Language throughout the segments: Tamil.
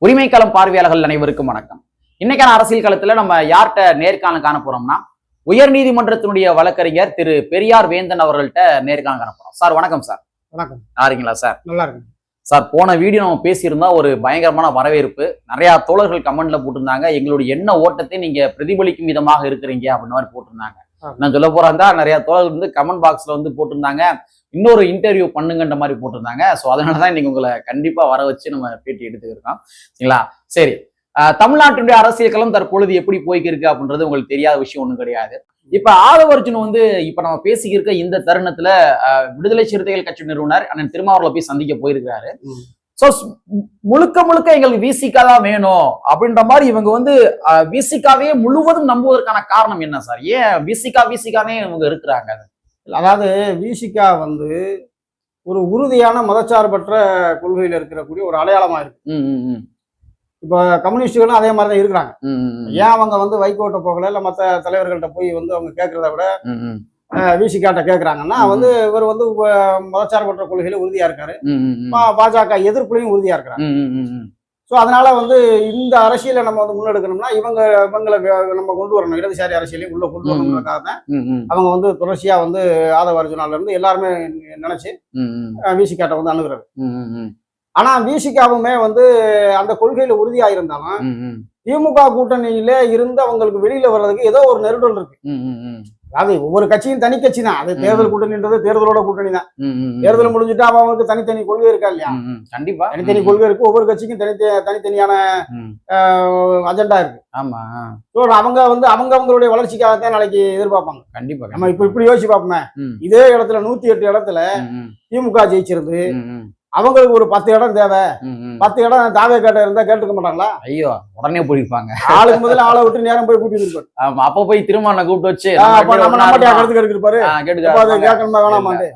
உரிமைக்களம் பார்வையாளர்கள் அனைவருக்கும் வணக்கம். இன்னைக்கான அரசியல் களத்துல நம்ம யார்கிட்ட நேர்காணல் காண போறோம்னா, உயர் நீதிமன்றத்தினுடைய வழக்கறிஞர் திரு பெரியார் வேந்தன் அவர்கள்ட்ட நேர்காணல் காண போறோம். சார் வணக்கம். சார் வணக்கம். யாருங்களா சார்? நல்லா இருக்கு சார். போன வீடியோ நம்ம பேசியிருந்தா ஒரு பயங்கரமான வரவேற்பு, நிறைய தோழர்கள் கமெண்ட்ல போட்டிருந்தாங்க, எங்களுடைய எண்ண ஓட்டத்தை நீங்க பிரதிபலிக்கும் விதமாக இருக்கிறீங்க அப்படின்னு மாதிரி போட்டிருந்தாங்க. நான் சொல்ல போறதா நிறைய தோழர்கள் வந்து கமெண்ட் பாக்ஸ்ல வந்து போட்டிருந்தாங்க, இன்னொரு இன்டர்வியூ பண்ணுங்கன்ற மாதிரி போட்டிருந்தாங்க. ஸோ அதனாலதான் இன்னைக்கு உங்களை கண்டிப்பா வர வச்சு நம்ம பேட்டி எடுத்துக்கிறோம். சரிங்களா? சரி, தமிழ்நாட்டினுடைய அரசியல் களம் தற்பொழுது எப்படி போய்க்கிருக்கு அப்படின்றது உங்களுக்கு தெரியாத விஷயம் ஒன்றும் கிடையாது. இப்ப ஆதவர்ஜுன் வந்து இப்ப நம்ம பேசிக்கிருக்க இந்த தருணத்துல விடுதலை சிறுத்தைகள் கட்சி நிறுவனர் அண்ணன் திருமாவளவனை போய் சந்திக்க போயிருக்கிறாரு. சோ முழுக்க முழுக்க எங்களுக்கு விசிகா தான் வேணும் அப்படின்ற மாதிரி இவங்க வந்து விசிகாவே முழுவதும் நம்புவதற்கான காரணம் என்ன சார்? ஏன் விசிகானே இவங்க இருக்கிறாங்க? அதாவது விசிகா வந்து ஒரு உறுதியான மதச்சார்பற்ற கொள்கையில் இருக்கக்கூடிய ஒரு அடையாளமா இருக்கு. இப்ப கம்யூனிஸ்டுகளும் அதே மாதிரிதான் இருக்கிறாங்க. ஏன் அவங்க வந்து வைகோட்ட போகல, இல்ல மற்ற தலைவர்கள்ட்ட போய் வந்து அவங்க கேட்கறத விட விசிகாட்ட கேட்கறாங்கன்னா வந்து இவர் வந்து மதச்சார்பற்ற கொள்கையில உறுதியா இருக்காரு, பாஜக எதிர்ப்புலையும் உறுதியா இருக்கிறாங்க. ஸோ அதனால வந்து இந்த அரசியலை நம்ம வந்து முன்னெடுக்கணும்னா இவங்களை நம்ம கொண்டு வரணும், இடதுசாரி அரசியலையும் உள்ள கொண்டு வரணுங்கிறதுக்காக தான் அவங்க வந்து தொடர்ச்சியா வந்து ஆதவர்ஜுனால இருந்து எல்லாருமே நினைச்சு விசிகாட்ட வந்து அணுகுறாரு. ஆனா விசிகாவுமே வந்து அந்த கொள்கையில உறுதியா இருந்தாலும் திமுக கூட்டணியில இருந்து அவங்களுக்கு வெளியில வர்றதுக்கு ஏதோ ஒரு நெருடல் இருக்கு. அதாவது ஒவ்வொரு கட்சியும் தனி கட்சி தான், அது தேர்தல் கூட்டணின்றது தேர்தலோட கூட்டணி தான். தேர்தல் முடிஞ்சுட்டா அவங்களுக்கு தனித்தனி கொள்கை இருக்கா இல்லையா? கண்டிப்பா தனித்தனி கொள்கை இருக்கு, ஒவ்வொரு கட்சிக்கும் தனித்தனியான அஜெண்டா இருக்கு. ஆமா. அவங்க வந்து அவங்களுடைய வளர்ச்சிக்காகத்தான் நாளைக்கு எதிர்பார்ப்பாங்க. கண்டிப்பா நம்ம இப்படி யோசிச்சு பார்ப்போமே, இதே இடத்துல 108 இடத்துல திமுக ஜெயிச்சிருந்து அவங்களுக்கு ஒரு 10 இடம் தேவை, 10 இடம் தாவே கேட்ட இருந்தா கேட்டுக்க மாட்டாங்களா? ஐயோ, உடனே போயிருப்பாங்க. ஆளுக்கு முதல்ல ஆளை விட்டு நேரம் போய் கூட்டிட்டு இருப்பாரு. ஆமா, அப்ப போய் திரும்ப கூப்பிட்டு வச்சு கருத்து கேட்டுருப்பாரு, கேட்கணுமா வேணாமாண்டு.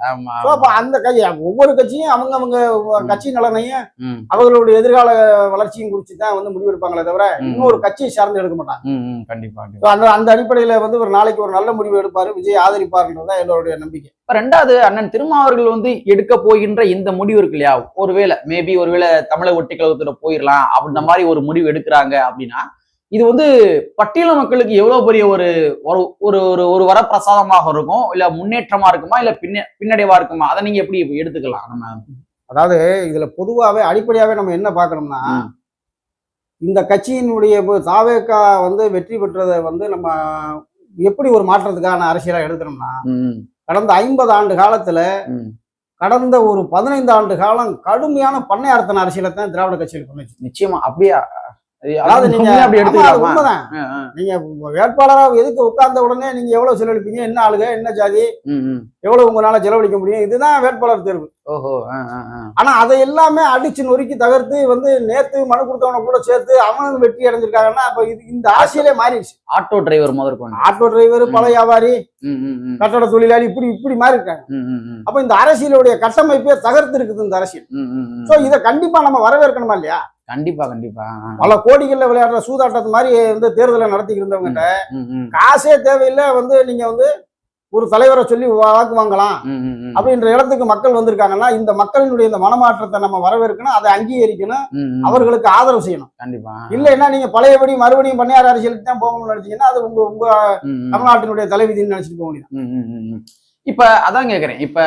அந்த கட்சி ஒவ்வொரு கட்சியும் அவங்க கட்சி நலனையும் அவங்களுடைய எதிர்கால வளர்ச்சியும் குறிச்சு தான் வந்து முடிவெடுப்பாங்களே தவிர இன்னொரு கட்சியை சார்ந்து எடுக்க மாட்டாங்க. கண்டிப்பா அந்த அடிப்படையில வந்து ஒரு நாளைக்கு ஒரு நல்ல முடிவு எடுப்பாரு, விஜய் ஆதரிப்பாருன்றதுதான் என்னுடைய நம்பிக்கை. ரெண்டாவது, அண்ணன் திருமாவர்கள் வந்து எடுக்க போகின்ற இந்த முடிவு இருக்கு இல்லையா, ஒருவேளை தமிழக ஒட்டிக்கழகத்துல போயிடலாம் அப்படின்ற மாதிரி ஒரு முடிவு எடுக்கிறாங்க அப்படின்னா, இது வந்து பட்டியல மக்களுக்கு எவ்வளவு பெரிய ஒரு ஒரு ஒரு வரப்பிரசாதமாக இருக்கும், இல்ல முன்னேற்றமா இருக்குமா, இல்ல பின்னடைவா இருக்குமா? அதை நீங்க எப்படி எடுத்துக்கலாம்? நம்ம அதாவது இதுல பொதுவாவே அடிப்படையாவே நம்ம என்ன பார்க்கணும்னா, இந்த கட்சியினுடைய தாவேகா வந்து வெற்றி பெற்றதை வந்து நம்ம எப்படி ஒரு மாற்றத்துக்கான அரசியலா எடுக்கணும்னா, கடந்த 50 ஆண்டு காலத்துல கடந்த ஒரு 15 ஆண்டு காலம் கடுமையான பண்ணையார்த்தன அரசியலை தான் திராவிட கட்சிகள் பண்ணுச்சு. நிச்சயமா அப்படியா? அதாவது நீங்க உண்மைதான், நீங்க வேட்பாளரா எதுக்கு உட்கார்ந்த உடனே நீங்க எவ்வளவு செலவழிப்பீங்க, என்ன ஆளுக, என்ன ஜாதி, எவ்வளவு உங்களால செலவழிக்க முடியும், இதுதான் வேட்பாளர் தேர்வு. ஆனா அதை எல்லாமே அடிச்சு நொறுக்கி தகர்த்து வந்து நேத்து மனு கொடுத்தவன கூட சேர்த்து அவனும் வெற்றி அடைஞ்சிருக்காங்கன்னா அப்ப இந்த அரசியலே மாறிடுச்சு. ஆட்டோ டிரைவர் முதற்கொண்டு, ஆட்டோ டிரைவர், பல வியாபாரி, கட்டட தொழிலாளி, இப்படி மாறி இருக்காங்க. அப்ப இந்த அரசியலுடைய கட்டமைப்பே தகர்த்து இருக்குது இந்த அரசியல். சோ இதை கண்டிப்பா நம்ம வரவேற்கணுமா இல்லையா? கண்டிப்பா. பல கோடிகள்ல விளையாடுற சூதாட்டத்து மாதிரி வந்து தேர்தலை நடத்தி இருந்தவங்க காசே தேவையில்லை, வந்து நீங்க வந்து ஒரு தலைவரை சொல்லி வாக்கு வாங்கலாம் அப்படின்ற இடத்துக்கு மக்கள் வந்திருக்காங்கன்னா இந்த மக்களினுடைய இந்த மனமாற்றத்தை நம்ம வரவேற்கணும், அதை அங்கீகரிக்கணும், அவர்களுக்கு ஆதரவு செய்யணும். கண்டிப்பா. இல்லைன்னா நீங்க பழையபடி மறுபடியும் பண்ணையார் அரசியலுக்கு தான் போகணும்னு நினைச்சீங்கன்னா அது உங்க தமிழ்நாட்டினுடைய தலைவிதின்னு நினைச்சிட்டு போக முடியும். இப்ப அதான் கேக்குறேன், இப்ப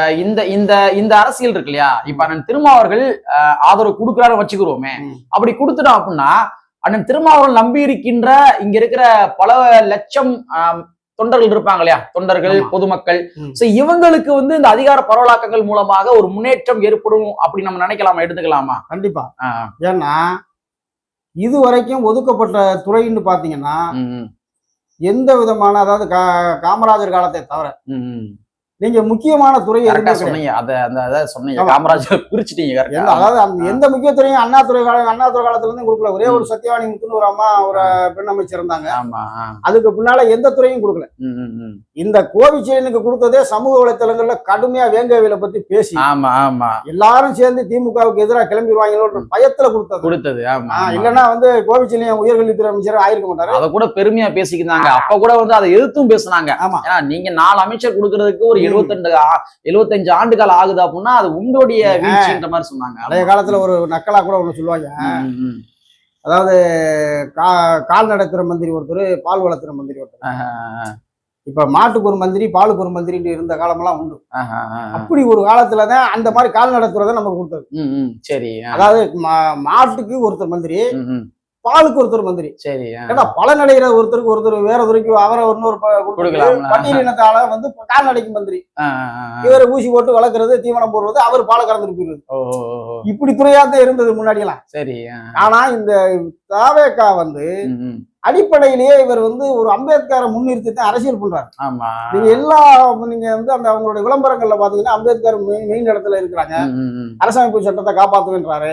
இந்த அரசியல் இருக்கு இல்லையா, இப்ப அண்ணன் திருமாவர்கள் ஆதரவு கொடுக்குறாரு வச்சுக்கிறோமே, அப்படி கொடுத்துட்டோம் அப்படின்னா அண்ணன் திருமாவர்கள் நம்பி இருக்கின்ற இங்க இருக்கிற பல லட்சம் தொண்டர்கள் இருப்பாங்க இல்லையா, தொண்டர்கள், பொதுமக்கள், இவங்களுக்கு வந்து இந்த அதிகார பரவலாக்கங்கள் மூலமாக ஒரு முன்னேற்றம் ஏற்படும் அப்படி நம்ம நினைக்கலாமா, எடுத்துக்கலாமா? கண்டிப்பா. ஏன்னா இது வரைக்கும் ஒதுக்கப்பட்ட துறைன்னு பாத்தீங்கன்னா எந்த விதமான, அதாவது காமராஜர் காலத்தை தவிர நீங்க முக்கியமான துறை சொன்னீங்க, சொன்னீங்க காமராஜர் குறிச்சிட்டீங்க. அதாவது எந்த முக்கிய துறையும் அண்ணா துறை காலத்துல இருந்து கொடுக்கல. ஒரே ஒரு சத்யவாணி முத்துன்னு ஒரு அம்மா ஒரு பெண் அமைச்சர் இருந்தாங்க, அதுக்கு பின்னால எந்த துறையும் கொடுக்கல. இந்த கோவிச்செயலுக்கு கொடுத்ததே சமூக வலைத்தளங்கள்ல கடுமையா வேங்கவில பத்தி பேசி எல்லாரும் சேர்ந்து திமுகவுக்கு எதிராக கிளம்பிடுவாங்களோன்ற பயத்துல கொடுத்தது. இல்லன்னா வந்து கோவிச்செயலின் உயர்கல்வித்துறை அமைச்சர் ஆயிருக்க மாட்டாரு. அதை கூட பெருமையா பேசிக்கிறாங்க. அப்ப கூட வந்து அதை எதிர்த்தும் பேசினாங்க. நீங்க 4 அமைச்சர் கொடுக்கறதுக்கு ஒரு 75 ஆண்டுகள் ஆகுது அப்படின்னா அது உங்களுடைய வீழ்ச்சின்ற மாதிரி சொன்னாங்க. பழைய காலத்துல ஒரு நக்கலா கூட ஒண்ணு சொல்லுவாங்க, அதாவது கால்நடைத்துறை மந்திரி ஒருத்தர், பால் வளத்துறை மந்திரி ஒருத்தர். இப்ப மாட்டுக்கு ஒரு மந்திரி, பாலுக்கு ஒரு மந்திரி இருந்த காலமெல்லாம் உண்டு. அப்படி ஒரு காலத்துலதான் அந்த மாதிரி கால்நடைத்துறை தான் நமக்கு கொடுத்தது. சரி. அதாவது மாட்டுக்கு ஒருத்தர் மந்திரி, பாலுக்கு ஒருத்தர் மந்திரி. சரி. ஏன்னா பலனடைகிற ஒருத்தருக்கு வேற துறைக்கு அவரை இன்னொரு பட்டியலினத்தால வந்து கால்நடைக்கு மந்திரி. இவரை ஊசி போட்டு வளர்க்கறது, தீவனம் போடுறது, அவர் பாலை கறந்துட்டு போயிருது. இப்படி துறையாத்தான் இருந்தது முன்னாடி எல்லாம். சரி. ஆனா இந்த தாவேகா வந்து அடிப்படையிலேயே இவர் வந்து ஒரு அம்பேத்கரை முன்னிறுத்தி தான் அரசியல் பண்றாரு. ஆமா. நீங்க வந்து அந்த அவங்களுடைய விளம்பரங்கள்ல பாத்தீங்கன்னா அம்பேத்கர் மெயின் இடத்துல இருக்கிறாங்க. அரசமைப்பு சட்டத்தை காப்பாற்றுகின்றாரு.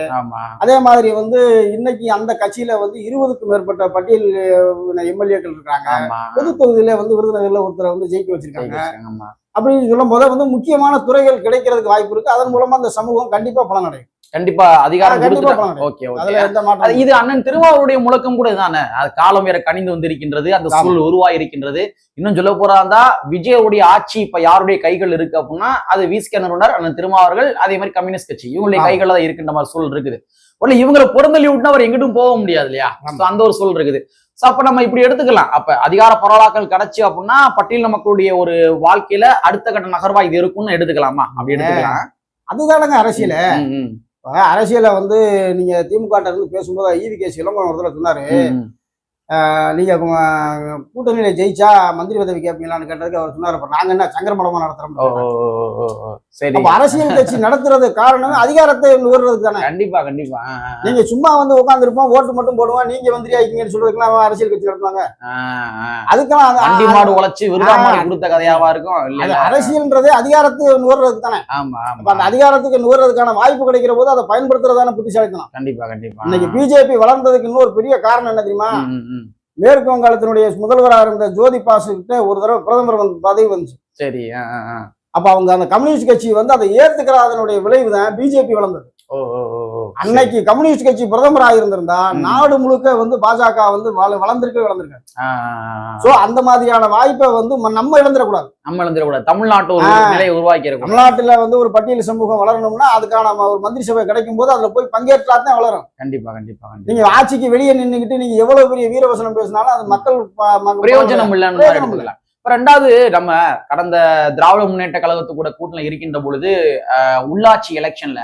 அதே மாதிரி வந்து இன்னைக்கு அந்த கட்சியில வந்து 20க்கும் மேற்பட்ட பட்டியல் எம்எல்ஏக்கள் இருக்காங்க. பொது தொகுதியில வந்து விருதுநகர்ல ஒருத்தரை வந்து ஜெயிக்க வச்சிருக்காங்க. அப்படின்னு சொல்லும் போது வந்து முக்கியமான துறைகள் கிடைக்கிறதுக்கு வாய்ப்பு இருக்கு. அதன் மூலமா அந்த சமூகம் கண்டிப்பா பலனடையும். கண்டிப்பா அதிகாரம். இது அண்ணன் திருமாவளவனுடைய முழக்கம் கூட இதுதானே. அது காலம் வேற கனிந்து வந்திருக்கின்றது, அந்த சூழல் உருவாயிருக்கின்றது. இன்னும் சொல்ல போறாந்தா விஜயுடைய ஆட்சி இப்ப யாருடைய கைகள் இருக்கு அப்படின்னா அது விசிக நிறுவனர் அண்ணன் திருமாவர்கள், அதே மாதிரி கம்யூனிஸ்ட் கட்சி இவங்களுடைய கைகள் தான் இருக்கின்ற மாதிரி சூழல் இருக்குது. ஒண்ணு இவங்களை பொருந்தலி விட்டுனா அவர் எங்கிட்டும் போக முடியாது இல்லையா. அந்த ஒரு சூழல் இருக்குது. அப்ப நம்ம இப்படி எடுத்துக்கலாம். அப்ப அதிகார பரவலாக்கல் கிடைச்சு அப்படின்னா பட்டியல் மக்களுடைய ஒரு வாழ்க்கையில அடுத்த கட்ட நகர்வா இது இருக்கும்னு எடுத்துக்கலாமா? அப்படி எடுத்துக்கலாம். அதுதானங்க அரசியல. அரசியல வந்து நீங்க திமுக இருந்து பேசும்போது ஈவி.கே. இளங்கோவன் ஒருத்தர் சொன்னாரு, நீங்க கூட்டணியில ஜெயிச்சா மந்திரி பதவி கேட்பீங்களான்னு கேட்டதுக்கு அவர் சொன்னாரு, நாங்க என்ன சங்கரமடமா நடத்துறோம். அரசியல் கட்சி நடத்துறது காரணம் அதிகாரத்தை நுகர்றதுக்கு தானே. கண்டிப்பா கண்டிப்பா. நீங்க சும்மா வந்து உட்காந்துருப்போம், ஓட்டு மட்டும் போடுவோம், நீங்க மந்திரி ஆயிக்கீங்கன்னு சொல்றதுக்குலாம் அரசியல் கட்சி நடத்துவாங்க. அதுக்கெல்லாம் அண்டி மாடு உழைச்சு விருதாமணி கொடுத்த கதையாவா இருக்கும். அரசியல்ன்றதே அதிகாரத்தை நுகர்றதுக்கு தானே. அந்த அதிகாரத்துக்கு நுகர்றதுக்கான வாய்ப்பு கிடைக்கிற போது அதை பயன்படுத்துறதான புத்திசாலித்தனம். கண்டிப்பா கண்டிப்பா. இன்னைக்கு பிஜேபி வளர்ந்ததுக்கு இன்னொரு பெரிய காரணம் என்ன தெரியுமா? மேற்கு வங்காளத்தினுடைய முதல்வராக இருந்த ஜோதி பாசு கிட்ட ஒரு தடவை பிரதமர் பதவி வந்துச்சு. சரி. அப்ப அவங்க அந்த கம்யூனிஸ்ட் கட்சி வந்து அதை ஏத்துக்கிற அதனுடைய விளைவு தான் பிஜேபி வளர்ந்தது. அன்னைக்கு கம்யூனிஸ்ட் கட்சி பிரதமராக இருந்திருந்தா நாடு முழுக்க வந்து பாஜக வந்து வளர்ந்திருக்காங்க. சோ அந்த மாதிரியான வாய்ப்பை வந்து நம்ம இழந்துடக்கூடாது. தமிழ்நாட்டு நிலையை உருவாக்கி தமிழ்நாட்டுல வந்து ஒரு பட்டியல் சமூகம் வளரணும்னா அதுக்கான ஒரு மந்திரி சபை கிடைக்கும் போது அதுல போய் பங்கேற்றாதான் வளரும். கண்டிப்பா கண்டிப்பா. நீங்க ஆட்சிக்கு வெளியே நின்றுகிட்டு நீங்க எவ்வளவு பெரிய வீரவசனம் பேசினாலும் அது மக்கள் பிரயோஜனம் இல்லைன்னு. ரெண்டாவது, நம்ம கடந்த திராவிட முன்னேற்ற கழகத்து கூட கூட்டணி இருக்கின்ற பொழுது உள்ளாட்சி எலெக்ஷன்ல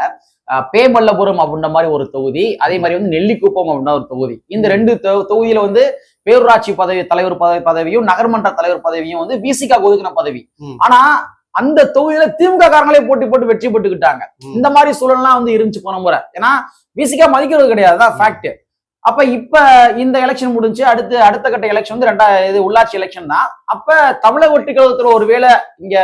பேமல்லபுரம் அப்படின்ற மாதிரி ஒரு தொகுதி, அதே மாதிரி வந்து நெல்லிக்குப்பம் அப்படின்ற ஒரு தொகுதி, இந்த ரெண்டு தொகுதியில வந்து பேரூராட்சி தலைவர் பதவியும் நகர்மன்ற தலைவர் பதவியும் வந்து விசிக ஒதுக்கின பதவி. ஆனா அந்த தொகுதியில திமுக காரங்களே போட்டு வெற்றி பெற்றுக்கிட்டாங்க. இந்த மாதிரி சூழல்லாம் வந்து இருந்துச்சு போன முறை. ஏன்னா விசிக மதிக்கிறது கிடையாது, ஃபேக்ட். அப்ப இப்ப இந்த எலெக்ஷன் முடிஞ்சு அடுத்த கட்ட எலெக்ஷன் வந்து உள்ளாட்சி எலெக்ஷன் தான். அப்ப தமிழக வெற்றி கழகத்துல ஒருவேளை இங்க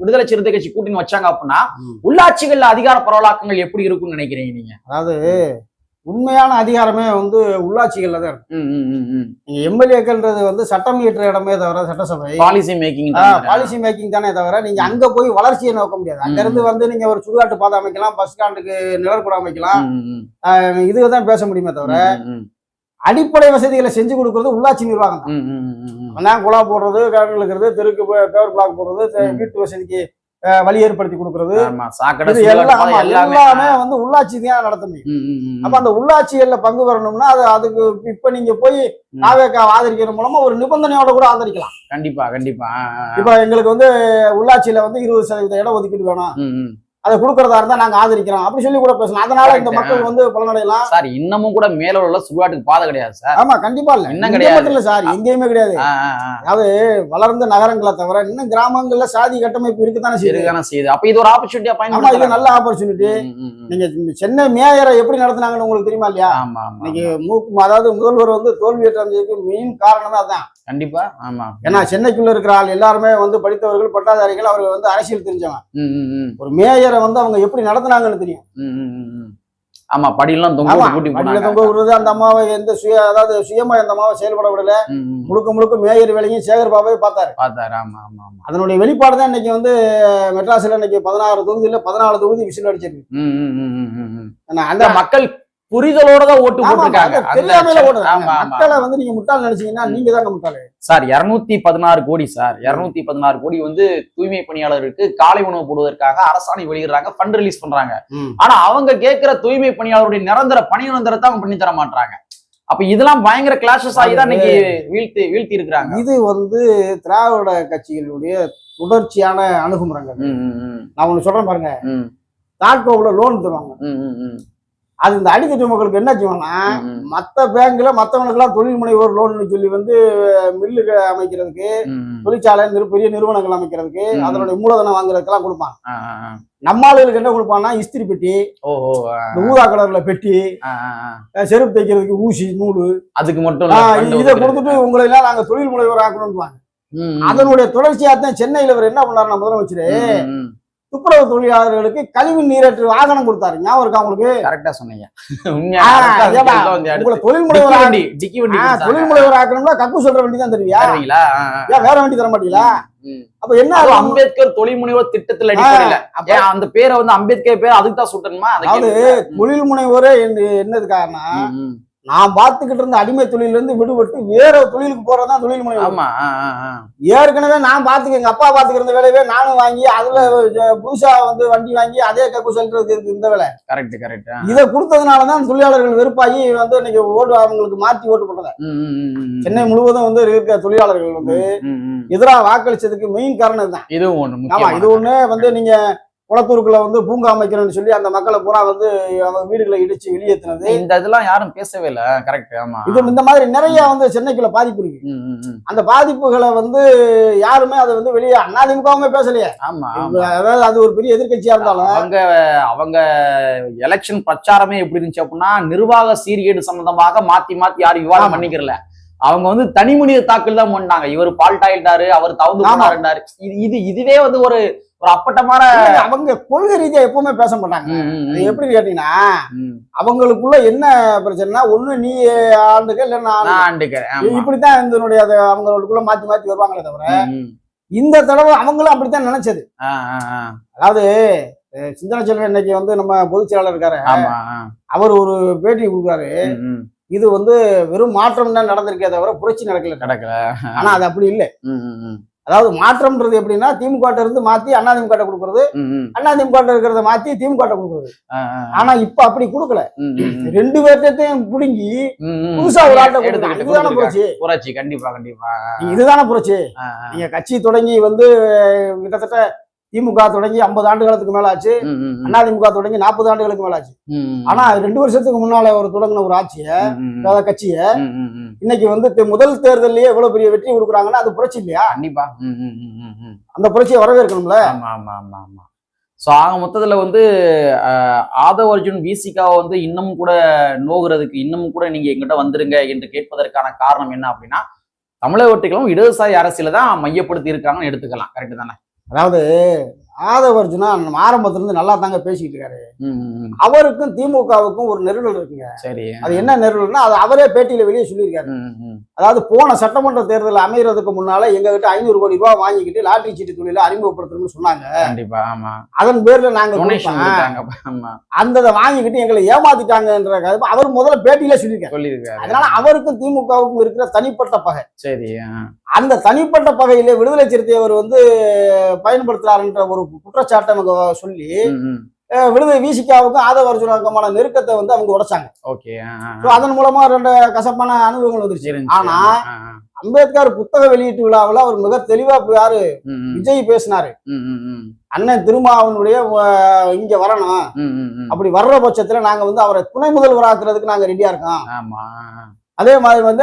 விடுதலை சிறுத்தை கட்சி கூட்டணி வச்சாங்க அப்படின்னா உள்ளாட்சிகள்ல அதிகார பரவலாக்கங்கள் எப்படி இருக்கும்னு நினைக்கிறீங்க நீங்க? அதாவது உண்மையான அதிகாரமே வந்து உள்ளாட்சிகள்ல தான் இருக்கு. நீங்க எம்எல்ஏக்கள்ன்றது வந்து சட்டம் இயற்ற இடமே தவிர சட்டசபை பாலிசி மேக்கிங் தானே தவிர நீங்க அங்க போய் வளர்ச்சியை நோக்க முடியாது. அங்க இருந்து வந்து நீங்க ஒரு சுடுகாட்டு பாதை அமைக்கலாம், பஸ் ஸ்டாண்டுக்கு நிழற்குடை அமைக்கலாம், இதுதான் பேச முடியுமே தவிர அடிப்படை வசதிகளை செஞ்சு கொடுக்கறது உள்ளாட்சி நிர்வாகம் தான். குழா போடுறது, கிணறு இழுக்கிறது, தெருக்கு பேவர் பிளாக் போடுறது, வீட்டு வசதிக்கு வழி ஏற்படுத்தி கொடுக்கறது, எல்லாமே வந்து உள்ளாட்சி தான் நடத்த முடியும். அப்ப அந்த உள்ளாட்சிகள்ல பங்கு வரணும்னா அதுக்கு இப்ப நீங்க போய் தாவேகா ஆதரிக்கிறது மூலமா ஒரு நிபந்தனையோட கூட ஆதரிக்கலாம். கண்டிப்பா கண்டிப்பா. இப்ப எங்களுக்கு வந்து உள்ளாட்சியில வந்து 20% இடம் ஒதுக்கீடு வேணும், அதை கொடுக்கறதா இருந்தா நாங்க ஆதரிக்கிறோம் அப்படி சொல்லி கூட பேசலாம். அதனால இந்த மக்கள் வந்து பலனடையலாம். சார் இன்னமும் கூட மேல உள்ள சுடுகாட்டுக்கு பாதை கிடையாது சார். ஆமா கண்டிப்பா இல்ல, இன்னும் கிடையாது இல்ல சார், எங்கேயுமே கிடையாது. அதாவது வளர்ந்த நகரங்களை தவிர இன்னும் கிராமங்கள்ல சாதி கட்டமைப்பு இருக்குதானே செய்யுது. அப்ப இது ஒரு ஆப்பர்ச்சுனிட்டியா பயன்படுத்தலாம். இது நல்ல ஆப்பர்ச்சுனிட்டி. நீங்க சென்னை மேயரை எப்படி நடத்தினாங்கன்னு உங்களுக்கு தெரியுமா இல்லையா? இன்னைக்கு அதாவது முதல்வர் வந்து தோல்வியற்றதுக்கு மெயின் காரணமே அதான். கண்டிப்பா. ஆமா. ஏன்னா சென்னைக்குள்ள இருக்கிற ஆள் எல்லாருமே வந்து படித்தவர்கள், பட்டாதாரிகள், அவர்கள் வந்து அரசியல் தெரிஞ்சவங்க. ஒரு மேயரை வந்து அவங்க எப்படி நடத்தினாங்கன்னு தெரியும். ஆமா, படியெல்லாம் தொங்க விடுறது, அந்த அம்மாவை எந்த அதாவது சுயமா அந்த அம்மாவை செயல்பட விடல. முழுக்க மேயர் வேலையும் சேகர் பாபாவே பார்த்தாரு. ஆமா ஆமா. அதனுடைய வெளிப்பாடு தான் இன்னைக்கு வந்து மெட்ராஸ்ல இன்னைக்கு 16 தொகுதியில 14 தொகுதி விசில் அடிச்சிருக்கு. அந்த மக்கள் புரிதலோட தான் ஓட்டு போட்டுருக்காங்க. மக்களை வந்து நீங்க முட்டாள் நினைச்சீங்கன்னா நீங்க தாங்க முட்டாளு சார். 216 கோடி சார், 216 கோடி வந்து தூய்மை பணியாளருக்கு காலை உணவு போடுவதற்காக அரசாணை வெளியிடுறாங்க, ஃபண்ட் ரிலீஸ் பண்றாங்க. ஆனா அவங்க கேட்கிற தூய்மை பணியாளருடைய நிரந்தர பணி நிரந்தரத்தை அவங்க பண்ணி தர மாட்டாங்க. அப்ப இதெல்லாம் பயங்கர கிளாஷஸ் ஆகி தான் இன்னைக்கு வீழ்த்தி இருக்கிறாங்க. இது வந்து திராவிட கட்சிகளுடைய தொடர்ச்சியான அணுகுமுறைங்க. நான் ஒண்ணு சொல்றேன் பாருங்க. தாட்கோவுல லோன் தருவாங்க. அது இந்த அடித்தட்டு மக்களுக்கு என்ன செய்வாங்கன்னா, மத்த பேங்க்ல மத்தவனுக்கு எல்லாம் தொழில் முனைவோர் லோன் சொல்லி வந்து மில்லு அமைக்கிறதுக்கு, தொழிற்சாலை பெரிய நிறுவனங்கள் அமைக்கிறதுக்கு, அதனுடைய மூலதனம் வாங்குறதுக்கெல்லாம் கொடுப்பான். நம்ம ஆளுகளுக்கு என்ன கொடுப்பான்னா, இஸ்திரி பெட்டி, இந்த ஊதா கலர்ல பெட்டி, செருப்பு தைக்கிறதுக்கு ஊசி நூலு, அதுக்கு மட்டும் இதை கொடுத்துட்டு உங்களை எல்லாம் நாங்க தொழில் முனைவோர் ஆக்கணும்னு. அதனுடைய தொடர்ச்சியாத்தான் சென்னையில இவர் என்ன பண்ணாரு, முதலமைச்சரு துப்புரவு தொழிலாளர்களுக்கு கழிவு நீரேற்று வாகனம் கொடுத்தாரு. ஞாபகம் இருக்கா உங்களுக்கு? கரெக்டா சொன்னீங்க. தொழில் முனைவர் ஆக்கணும்னா கக்கு சொல்ற வண்டி தான் தருவியா? ஏன் வேற வண்டி தர மாட்டீங்களா? அப்ப என்ன, அம்பேத்கர் தொழில் முனைவோர் திட்டத்துல அந்த பேரை வந்து அம்பேத்கர் பேர் அதுக்கு தான் சுட்டணுமா? அதாவது தொழில் முனைவோரே என்னது காரணம், நான் பார்த்துக்கிட்டு இருந்த அடிமை தொழில இருந்து விடுபட்டு வேற தொழிலுக்கு போறதுதான் தொழில் முனைவோர். ஏற்கனவே நான் பார்த்துக்க எங்க அப்பா பார்த்துக்கிற வேலையவே நானும் வாங்கி அதுல புதுசா வந்து வண்டி வாங்கி அதே கக்கு செல்றதுக்கு இந்த வேலை. Correct correct. இதை கொடுத்ததுனாலதான் தொழிலாளர்கள் வெறுப்பாகி வந்து இன்னைக்கு ஓட்டு அவங்களுக்கு மாற்றி ஓட்டு போட்டத. சென்னை முழுவதும் வந்து இருக்கிற தொழிலாளர்கள் வந்து எதிராக வாக்களிச்சதுக்கு மெயின் காரணம் இதுதான். இதுவும் ஒண்ணு. ஆமா, இது ஒண்ணு வந்து நீங்க குளத்தூருக்குள்ள வந்து பூங்கா அமைக்கணும்னு சொல்லி அந்த மக்களை பூரா வந்து அவங்க வீடுகளை இடிச்சு வெளியேற்றினது, இந்த இதெல்லாம் யாரும் பேசவே இல்லை. கரெக்ட். ஆமா, இது இந்த மாதிரி நிறைய வந்து சென்னைக்குள்ள பாதிப்பு இருக்கு. அந்த பாதிப்புகளை வந்து யாருமே அதை வந்து வெளியே அதிமுகவுமே பேசலையே. ஆமா, அதாவது அது ஒரு பெரிய எதிர்கட்சியா இருந்தாலும் அவங்க எலெக்ஷன் பிரச்சாரமே எப்படி இருந்துச்சு அப்படின்னா, நிர்வாக சீர்கேடு சம்பந்தமாக மாத்தி யாரும் விவாதம் பண்ணிக்கிறல. அவங்க வந்து தனி மனித தாக்கல் தான் பண்ணாங்க. இவர் பால்ட் ஆயிட்டாரு, அவர் தவந்து போனாரு. இதுவே வந்து ஒரு அப்பட்டமான, அவங்க கொள்கை ரீதியா எப்பவுமே பேச மாட்டாங்க. எப்படி கேட்டீங்கன்னா, அவங்களுக்குள்ள என்ன பிரச்சனைனா, ஒண்ணு நீ ஆண்டுக்க இல்ல நான் ஆண்டுக்கிறேன், இப்படித்தான் இதனுடைய அவங்களுக்குள்ள மாத்தி வருவாங்களே தவிர, இந்த தடவை அவங்களும் அப்படித்தான் நினைச்சது. அதாவது சிந்தனை செல்வன் இன்னைக்கு வந்து நம்ம பொதுச் செயலாளர் இருக்காரு, அவர் ஒரு பேட்டி கொடுக்குறாரு, இது வந்து வெறும் மாற்றம் தான் நடந்திருக்கே தவிர புரட்சி நடக்கல. ஆனா அது அப்படி இல்லை. அதாவது மாற்றம்ன்றது எப்படின்னா, திமுக இருந்து மாத்தி அதிமுக கொடுக்கறது, அதிமுக இருக்கிறத மாத்தி திமுக கொடுக்கறது. ஆனா இப்ப அப்படி கொடுக்கல, ரெண்டு பேர்த்தையும் புடுங்கி புதுசா ஒரு ஆட்டை கொடுத்தாங்க. இதுதானே புரட்சி. கண்டிப்பா கண்டிப்பா இதுதானே புரட்சி. நீங்க கட்சி தொடங்கி வந்து கிட்டத்தட்ட திமுக தொடங்கி 50 ஆண்டுகளுக்கு மேல ஆச்சு, அதிமுக தொடங்கி 40 ஆண்டுகளுக்கு மேல ஆச்சு. ஆனா 2 வருஷத்துக்கு முன்னால ஒரு தொடங்கின ஒரு ஆட்சிய கட்சிய இன்னைக்கு வந்து முதல் தேர்தலையே எவ்வளவு பெரிய வெற்றி கொடுக்குறாங்கன்னா அது புரட்சி இல்லையா? கண்டிப்பா. அந்த புரட்சியை வரவேற்கணும்ல. சோ ஆக மொத்தத்துல வந்து ஆதவ் அர்ஜுன் விசிகாவை வந்து இன்னமும் கூட நோகுறதுக்கு, இன்னமும் கூட நீங்க எங்கிட்ட வந்துருங்க என்று கேட்பதற்கான காரணம் என்ன அப்படின்னா, தமிழக வெற்றிகளும் இடதுசாரி அரசியல தான் மையப்படுத்தி இருக்காங்கன்னு எடுத்துக்கலாம். கரெக்ட் தானே? அதாவது ஆதவ் அர்ஜுனா ஆரம்பத்துல இருந்து நல்லா தாங்க பேசிட்டு இருக்காரு. அவருக்கும் திமுகவுக்கும் ஒரு நெருடல் இருக்குங்க. சரி, அது என்ன நெருடல்னா, அது அவரே பேட்டியில வெளியே சொல்லியிருக்காரு. அதாவது போன சட்டமன்ற தேர்தல் அமைகிறதுக்கு முன்னால எங்க கிட்ட 500 கோடி ரூபாய் வாங்கிக்கிட்டு லாட்டரி சீட்டு தொழில அறிமுகப்படுத்தணும்னு சொன்னாங்க. அதன் பேர்ல நாங்க அந்த வாங்கிக்கிட்டு எங்களை ஏமாத்திட்டாங்கன்ற அவர் முதல்ல பேட்டியில சொல்லியிருக்காரு. அதனால அவருக்கும் திமுகவுக்கும் இருக்கிற தனிப்பட்ட பகை. சரி, அந்த தனிப்பட்ட பகையில விடுதலை சிறுத்தை அவர் வந்து பயன்படுத்துறாருன்ற ஒரு குற்றச்சாட்டை அவங்க சொல்லி விடுதலை விசிகாவுக்கும் ஆதவ் அர்ஜுனாவுக்குமான நெருக்கத்தை வந்து அவங்க உடைச்சாங்க. அதன் மூலமா 2 கசப்பான அனுபவங்கள் வந்துருச்சு. ஆனா அம்பேத்கர் புத்தக வெளியீட்டு விழாவில் அவர் மிக தெளிவா யாரு விஜய் பேசினாரு, அண்ணன் திருமாவனுடைய இங்க வரணும், அப்படி வர்ற பட்சத்துல நாங்க வந்து அவரை துணை முதல்வராக்குறதுக்கு நாங்க ரெடியா இருக்கோம். அதே மாதிரி வந்து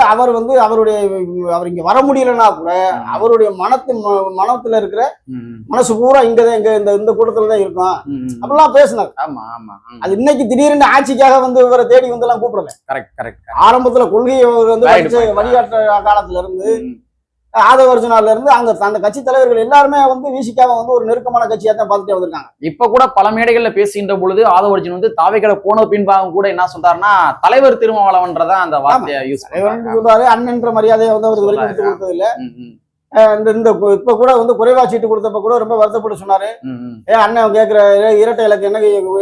அவர் இங்க வர முடியலன்னா கூட அவருடைய மனத்துல இருக்கிற மனசு பூரா இங்கதான் இந்த கூட்டத்துலதான் இருக்கும் அப்படிலாம் பேசினார். அது இன்னைக்கு திடீர்னு ஆட்சிக்காக வந்து இவரை தேடி வந்து எல்லாம் கூப்பிடல. ஆரம்பத்துல கொள்கையை வந்து வழிகாட்டுற காலத்துல இருந்து ஆதவ் அர்ஜுனால இருந்து அந்த கட்சி தலைவர்கள் எல்லாருமே வந்து விசிகாவை வந்து ஒரு நெருக்கமான கட்சியா தான் பார்த்துட்டே வந்திருக்காங்க. இப்ப கூட பல மேடைகள்ல பேசுகின்ற பொழுது ஆதவ் அர்ஜுன் வந்து தாவேக்கட போன பின்பாக கூட என்ன சொல்றாருன்னா, தலைவர் திருமாவளவன்றதான் அந்த வார்த்தையை யூஸ் சொல்றாரு. அண்ணன்ற மரியாதையை வந்து அவருக்கு வரைக்கும் விட்டு கொடுத்தது இல்ல. இப்ப கூட வந்து குறைவா சீட்டு கொடுத்தப்ப கூட ரொம்ப வருத்தப்பட்டு சொன்னாரு, அண்ணன் கேட்கிற இரட்டை இலக்கு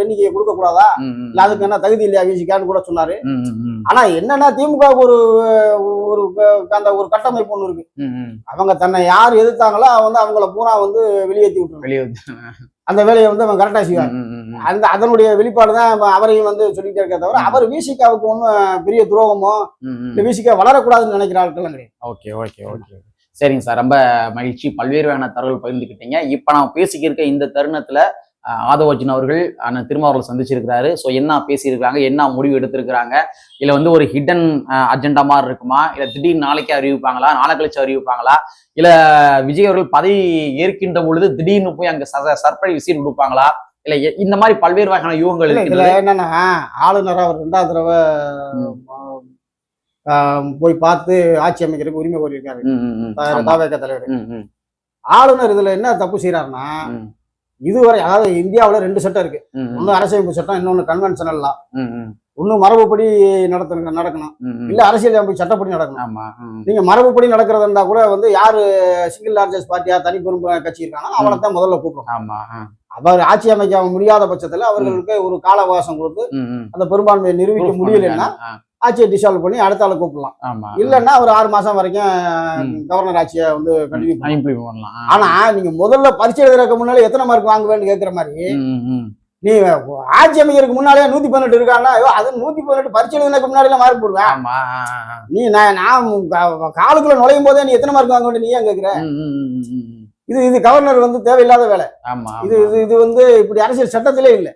எண்ணிக்கையை கொடுக்க கூடாதா, இல்ல அதுக்கு என்ன தகுதி இல்லையா விசிகான்னு கூட சொன்னாரு. ஆனா என்னன்னா, திமுக ஒரு கட்டமைப்பு ஒண்ணு இருக்கு. அவங்க தன்னை யார் எதிர்த்தாங்களோ வந்து அவங்கள பூரா வந்து வெளியேற்றி விட்டுருவாங்க. அந்த வேலையை வந்து அவன் கரெக்டா செய்வார். அதனுடைய வெளிப்பாடு தான் அவரையும் வந்து சொல்லிட்டே இருக்க தவிர அவர் விசிகாவுக்கு ஒன்றும் பெரிய துரோகமோ இந்த விசிகா வளரக்கூடாதுன்னு நினைக்கிற ஆட்கள் கிடையாது. ஓகே ஓகே ஓகே சரிங்க சார், ரொம்ப மகிழ்ச்சி. பல்வேறு வகையான தகவல் பகிர்ந்துக்கிட்டீங்க. இப்ப நான் பேசிக்கிருக்க இந்த தருணத்துல ஆதவர்ஜுன் அவர்கள் அண்ணன் திருமாவளவன் சந்திச்சிருக்கிறாரு. ஸோ என்ன பேசியிருக்கிறாங்க, என்ன முடிவு எடுத்திருக்கிறாங்க, இல்லை வந்து ஒரு ஹிடன் அஜெண்டா மாதிரி இருக்குமா, இல்லை திடீர்னு நாளைக்கே அறிவிப்பாங்களா, நாளை கழிச்சு அறிவிப்பாங்களா, இல்லை விஜய் அவர்கள் பதவி ஏற்கின்ற பொழுது திடீர்னு போய் அங்கே சர்ப்ரைஸ் விசிட் கொடுப்பாங்களா, இல்லை இந்த மாதிரி பல்வேறு வகையான யூகங்கள் இதுல என்னன்னா ஆளுநர் அவர் 2வது தடவை போய் பார்த்து ஆட்சி அமைக்கிறதுக்கு உரிமை கோரியிருக்காரு தாவேக தலைவர். ஆளுநர் இதுல என்ன தப்பு செய்யறாருன்னா, இதுவரை அதாவது இந்தியாவுல 2 சட்டம் இருக்கு. ஒண்ணு அரசியலமைப்பு சட்டம், இன்னொன்னு கன்வென்ஷனல் லா. ஒண்ணு மரபுப்படி நடக்கணும், இல்ல அரசியல் அமைப்பு சட்டப்படி நடக்கணும். நீங்க மரபுப்படி நடக்கிறதா இருந்தா கூட வந்து யாரு சிங்கிள் லார்ஜஸ்ட் பார்ட்டியா தனி பெரும் கட்சி இருக்கானோ அவனை தான் முதல்ல கூப்பிடும். அவர் ஆட்சி அமைக்க முடியாத பட்சத்துல அவர்களுக்கு ஒரு கால அவகாசம் கொடுத்து அந்த பெரும்பான்மையை நிரூபிக்க முடியலன்னா ஆட்சியை டிசால்வ் பண்ணி அடுத்த ஆளை கூப்பிடலாம். இல்லைன்னா ஒரு 6 மாசம் வரைக்கும் கவர்னர் ஆட்சியை வந்து கண்டினியூ பண்ணலாம். ஆனா நீங்க முதல்ல பரீட்சை எழுதுறதுக்கு முன்னாலே எத்தனை மார்க் வாங்குவேன்னு கேட்கிற மாதிரி நீ ஆட்சி அமைக்கிறதுக்கு முன்னாலே 118 இருக்கான்னா அது 118 பரீட்சை எழுதுறதுக்கு முன்னாடி மார்க் போடுவேன். நீ நான் காலுக்குள்ள நுழையும் போதே நீ எத்தனை மார்க் வாங்க வேண்டிய நீ ஏன் கேட்கிற? இது கவர்னர் வந்து தேவையில்லாத வேலை. இது வந்து இப்படி அரசியல் சட்டத்திலே இல்லை.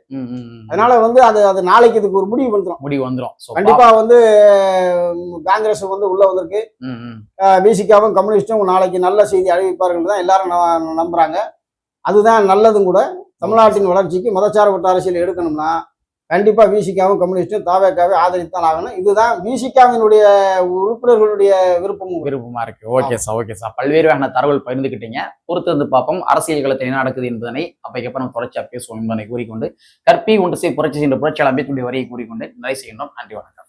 அதனால வந்து அது நாளைக்கு இதுக்கு ஒரு முடிவு வந்துடும். கண்டிப்பா வந்து காங்கிரஸ் வந்து உள்ள வந்திருக்கு. விசிகாவும் கம்யூனிஸ்டும் நாளைக்கு நல்ல செய்தி அறிவிப்பார்கள் தான் எல்லாரும் நம்புறாங்க. அதுதான் நல்லதும் கூட. தமிழ்நாட்டின் வளர்ச்சிக்கு மதச்சார்பற்ற அரசியல் எடுக்கணும்னா கண்டிப்பா விசிகாவும் கம்யூனிஸ்டும் தாவேக்காவை ஆதரித்தான் ஆகணும். இதுதான் விசிகாவினுடைய உறுப்பினர்களுடைய விருப்பமா இருக்கு. ஓகே சார், ஓகே சார், பல்வேறு வகையான தகவல் பகிர்ந்துக்கிட்டீங்க. பொறுத்து வந்து பார்ப்போம் அரசியல் களத்தில் என்ன நடக்குது என்பதனை அப்பைக்கப்ப நம்ம தொடர்ச்சியா பேசுவோம் என்பதை கூறிக்கொண்டு கற்பி ஒன்று புரட்சி சென்ற புரட்சியாளர் அம்பேத்கருடைய வரியை கூறிக்கொண்டு நிறைவு செய்யணும். நன்றி, வணக்கம்.